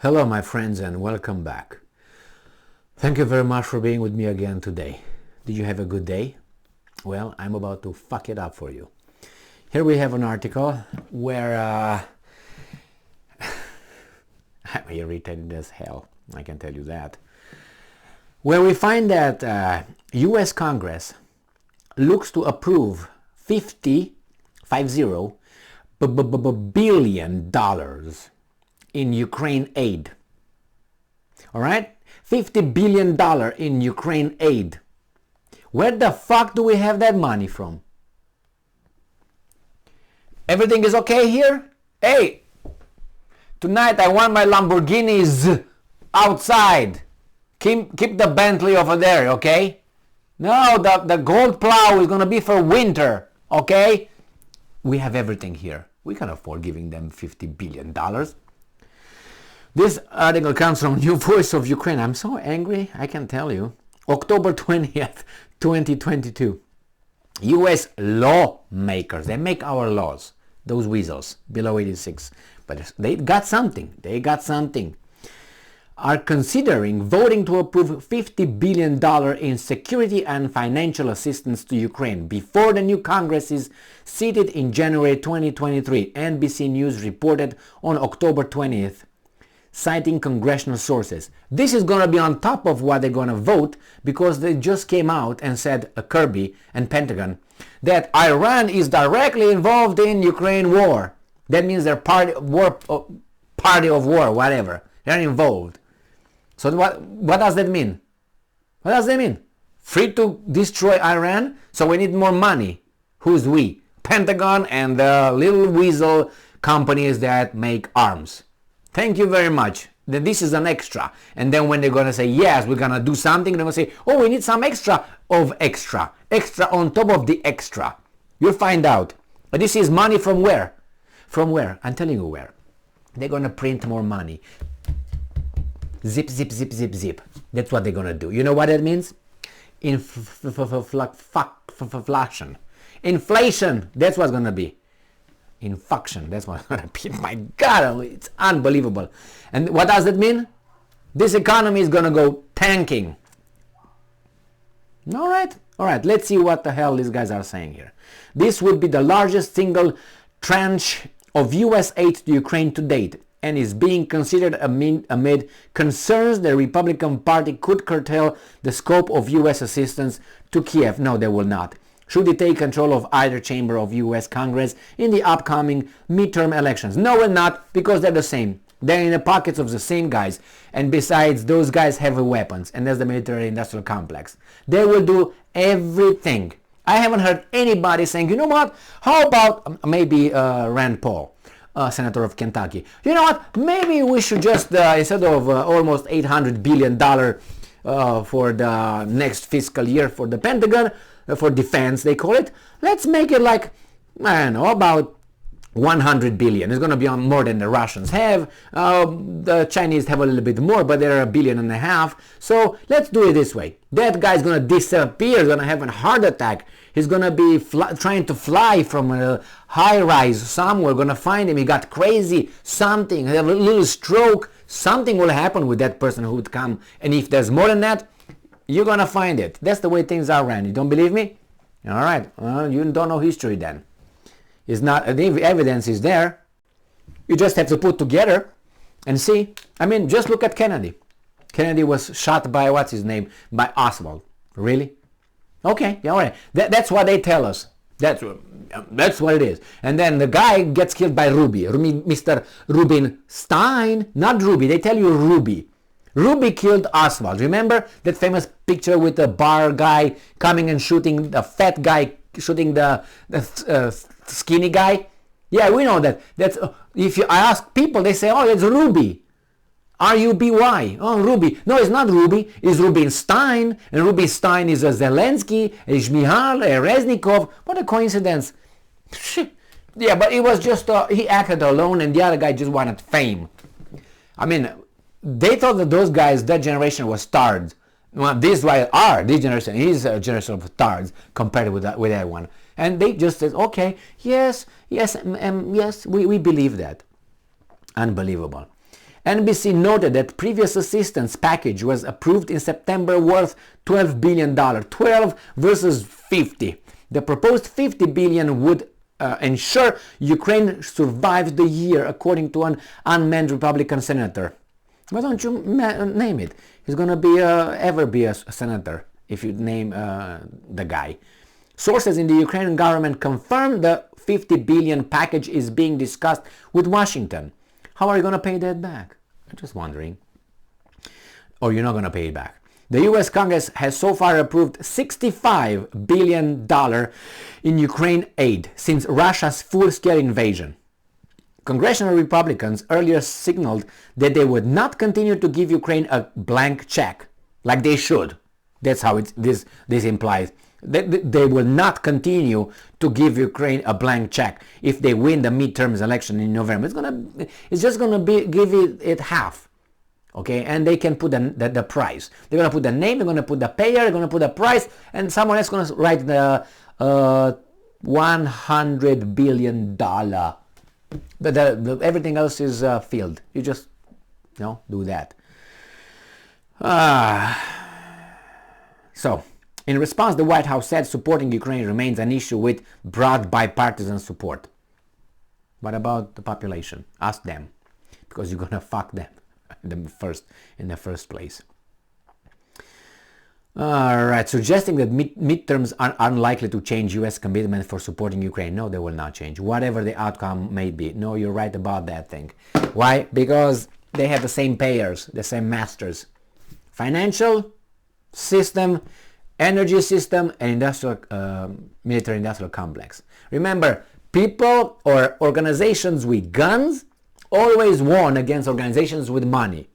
Hello my friends and welcome back. Thank you very much for being with me again today. Did you have a good day? Well, I'm about to fuck it up for you. Here we have an article where I'm irritated as hell, I can tell you that. Where we find that US Congress looks to approve $50 billion in Ukraine aid. All right? $50 billion in Ukraine aid. Where the fuck do we have that money from? Everything is okay here? Hey, tonight I want my Lamborghinis outside. Keep the Bentley over there, okay? No, the gold plow is gonna be for winter, okay? We have everything here. We can afford giving them $50 billion. This article comes from New Voice of Ukraine. I'm so angry, I can tell you. October 20th, 2022. US lawmakers, they make our laws, those weasels, below 86. But they got something, are considering voting to approve $50 billion in security and financial assistance to Ukraine before the new Congress is seated in January 2023, NBC News reported on October 20th. Citing congressional sources. This is going to be on top of what they're going to vote because they just came out and said, Kirby and Pentagon, that Iran is directly involved in Ukraine war. That means they're party of war, whatever. They're involved. So what does that mean? What does that mean? Free to destroy Iran? So we need more money. Who's we? Pentagon and the little weasel companies that make arms. Thank you very much. Then this is an extra. And then when they're going to say, yes, we're going to do something, they're going to say, oh, we need some extra of extra. Extra on top of the extra. You'll find out. But this is money from where? From where? I'm telling you where. They're going to print more money. Zip, zip, zip, zip, zip. That's what they're going to do. You know what that means? Inflation. Inflation. That's what's going to be. Infection, that's what I repeat. My God, it's unbelievable. And what does it mean? This economy is gonna go tanking. All right, let's see what the hell these guys are saying here. This would be the largest single tranche of US aid to Ukraine to date and is being considered amid concerns the Republican Party could curtail the scope of US assistance to Kiev. No, they will not. Should they take control of either chamber of US Congress in the upcoming midterm elections? No, we're not, because they're the same. They're in the pockets of the same guys. And besides, those guys have weapons, and that's the military-industrial complex. They will do everything. I haven't heard anybody saying, you know what, how about maybe Rand Paul, senator of Kentucky. You know what, maybe we should just, instead of almost $800 billion for the next fiscal year for the Pentagon, for defense they call it, let's make it like, I don't know, about 100 billion. It's going to be on more than the Russians have. The Chinese have a little bit more, but they're $1.5 billion. So let's do it this way. That guy's going to disappear. He's going to have a heart attack. He's going to be trying to fly from a high rise somewhere. Going to find him. He got crazy. Something. Have a little stroke. Something will happen with that person who would come. And if there's more than that, you're going to find it. That's the way things are, Randy. You don't believe me? All right. Well, you don't know history then. It's not, the evidence is there. You just have to put together and see. I mean, just look at Kennedy. Kennedy was shot by, what's his name? By Oswald. Really? Okay. Yeah, all right. That's what they tell us. That's what it is. And then the guy gets killed by Ruby. Mr. Rubinstein. Not Ruby. They tell you Ruby. Ruby killed Oswald. Remember that famous picture with the bar guy coming and shooting the fat guy, shooting the skinny guy? Yeah, we know that. That's if I ask people, they say, "Oh, it's Ruby, R-U-B-Y." Oh, Ruby. No, it's not Ruby. It's Rubinstein, and Rubinstein is a Zelensky, a Shmihal, a Reznikov. What a coincidence! Yeah, but it was just he acted alone, and the other guy just wanted fame. I mean. They thought that those guys, that generation was tards. Well, this generation is a generation of tards compared with that one. And they just said, okay, yes, we believe that. Unbelievable. NBC noted that previous assistance package was approved in September worth $12 billion. 12 versus 50. The proposed 50 billion would ensure Ukraine survives the year, according to an unnamed Republican senator. Why don't you name it? He's going to be ever be a senator if you name the guy. Sources in the Ukrainian government confirmed the 50 billion package is being discussed with Washington. How are you going to pay that back? I'm just wondering. Or you're not going to pay it back. The US Congress has so far approved $65 billion in Ukraine aid since Russia's full-scale invasion. Congressional Republicans earlier signaled that they would not continue to give Ukraine a blank check, like they should. That's how this implies. They will not continue to give Ukraine a blank check if they win the midterms election in November. It's just gonna give it half, okay? And they can put the price. They're gonna put the name. They're gonna put the payer. They're gonna put the price, and someone else gonna write the $100 billion. But everything else is filled. You just do that. So. In response, the White House said supporting Ukraine remains an issue with broad bipartisan support. What about the population? Ask them, because you're going to fuck them in the first place. Alright, suggesting that midterms are unlikely to change U.S. commitment for supporting Ukraine. No, they will not change, whatever the outcome may be. No, you're right about that thing. Why? Because they have the same payers, the same masters. Financial system, energy system, and military-industrial complex. Remember, people or organizations with guns always won against organizations with money.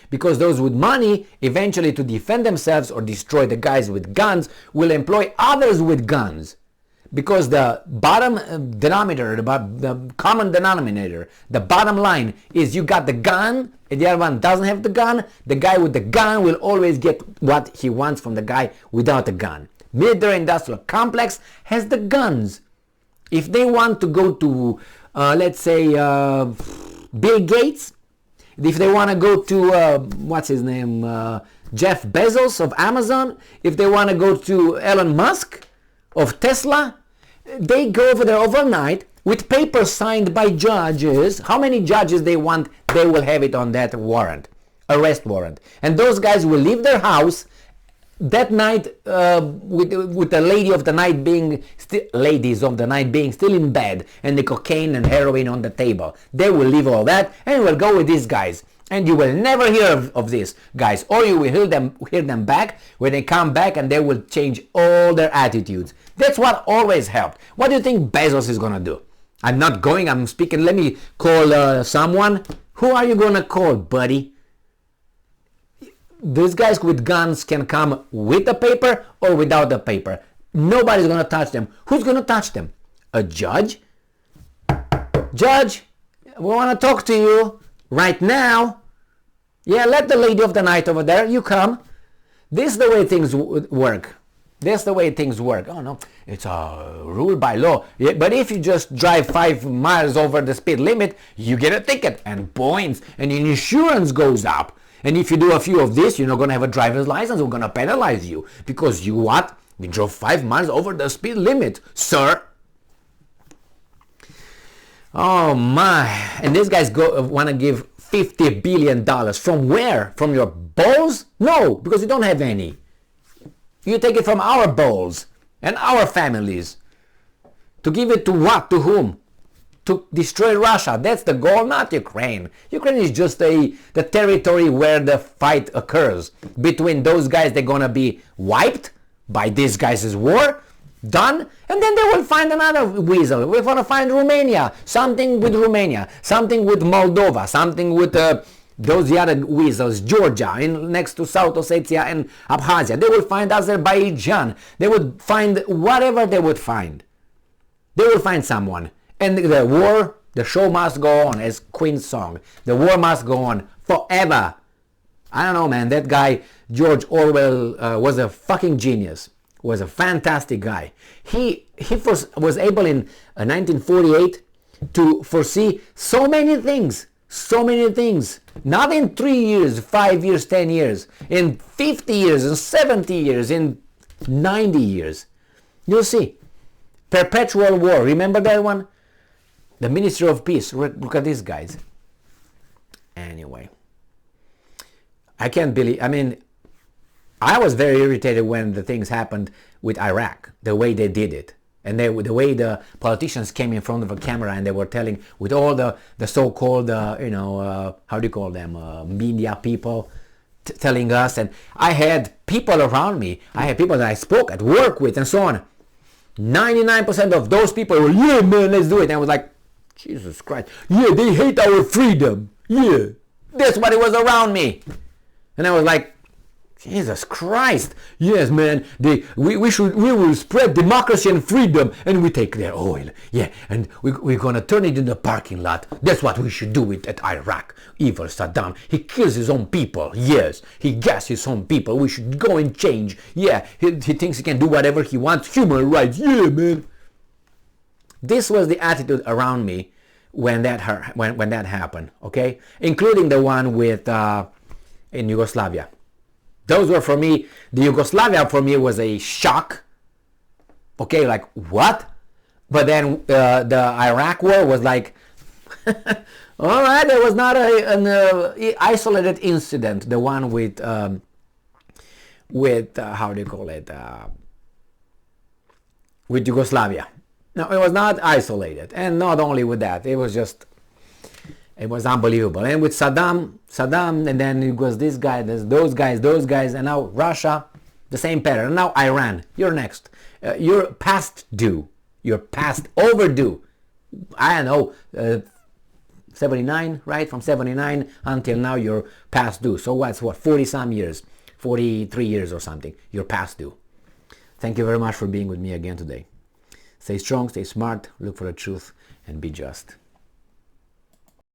Because those with money, eventually to defend themselves or destroy the guys with guns, will employ others with guns. Because the bottom denominator, the common denominator, the bottom line is you got the gun and the other one doesn't have the gun. The guy with the gun will always get what he wants from the guy without a gun. Military-industrial complex has the guns. If they want to go to, let's say, Bill Gates, if they want to go to, what's his name, Jeff Bezos of Amazon, if they want to go to Elon Musk of Tesla, they go over there overnight with papers signed by judges. How many judges they want, they will have it on that warrant, arrest warrant. And those guys will leave their house that night with the ladies of the night being still in bed and the cocaine and heroin on the table. They will leave all that and will go with these guys. And you will never hear of these guys, or you will hear them back when they come back, and they will change all their attitudes. That's what always helped. What do you think Bezos is going to do? I'm speaking. Let me call someone. Who are you going to call, buddy? These guys with guns can come with the paper or without the paper. Nobody's going to touch them. Who's going to touch them? A judge? Judge, we want to talk to you right now. Yeah, let the lady of the night over there, you come. This is the way things work. That's the way things work. Oh no, it's a rule by law. Yeah, but if you just drive 5 miles over the speed limit, you get a ticket and points, and your insurance goes up. And if you do a few of this, you're not going to have a driver's license. We're going to penalize you because you what? You drove 5 miles over the speed limit, sir. Oh my! And these guys want to give $50 billion. From where? From your balls? No, because you don't have any. You take it from our balls and our families. To give it to what? To whom? To destroy Russia. That's the goal, not Ukraine. Ukraine is just the territory where the fight occurs. Between those guys, they're gonna be wiped by these guys' war. Done, and then they will find another weasel. We're going to find Romania, something with Romania, something with Moldova, something with those other weasels, Georgia, next to South Ossetia and Abkhazia. They will find Azerbaijan. They would find whatever they would find. They will find someone. And the war, the show must go on, as Queen's song. The war must go on forever. I don't know, man. That guy, George Orwell, was a fucking genius. Was a fantastic guy. He was able in 1948 to foresee so many things. So many things. Not in 3 years, 5 years, 10 years. In 50 years, in 70 years, in 90 years. You'll see. Perpetual war. Remember that one? The Ministry of Peace. Look at these guys. Anyway. I can't believe... I mean, I was very irritated when the things happened with Iraq. The way they did it. And the way the politicians came in front of a camera and they were telling, with all the so-called, how do you call them, media people telling us. And I had people around me. I had people that I spoke at work with and so on. 99% of those people were, yeah, man, let's do it. And I was like, Jesus Christ. Yeah, they hate our freedom. Yeah. That's what it was around me. And I was like, Jesus Christ. Yes, man. We will spread democracy and freedom and we take their oil. Yeah, and we're going to turn it into a parking lot. That's what we should do at Iraq. Evil Saddam. He kills his own people. Yes. He gasses his own people. We should go and change. Yeah, he thinks he can do whatever he wants. Human rights. Yeah, man. This was the attitude around me when that happened. Okay? Including the one with in Yugoslavia. Those were, for me, the Yugoslavia for me was a shock. Okay, like, what? But then the Iraq war was like, all right, it was not an isolated incident. The one with how do you call it? With Yugoslavia. No, it was not isolated. And not only with that, it was unbelievable. And with Saddam, and then it was this guy, those guys, and now Russia, the same pattern. And now Iran, you're next. You're past due. You're past overdue. I don't know, 79, right? From 79 until now, you're past due. So what's 40-some years, 43 years or something. You're past due. Thank you very much for being with me again today. Stay strong, stay smart, look for the truth, and be just.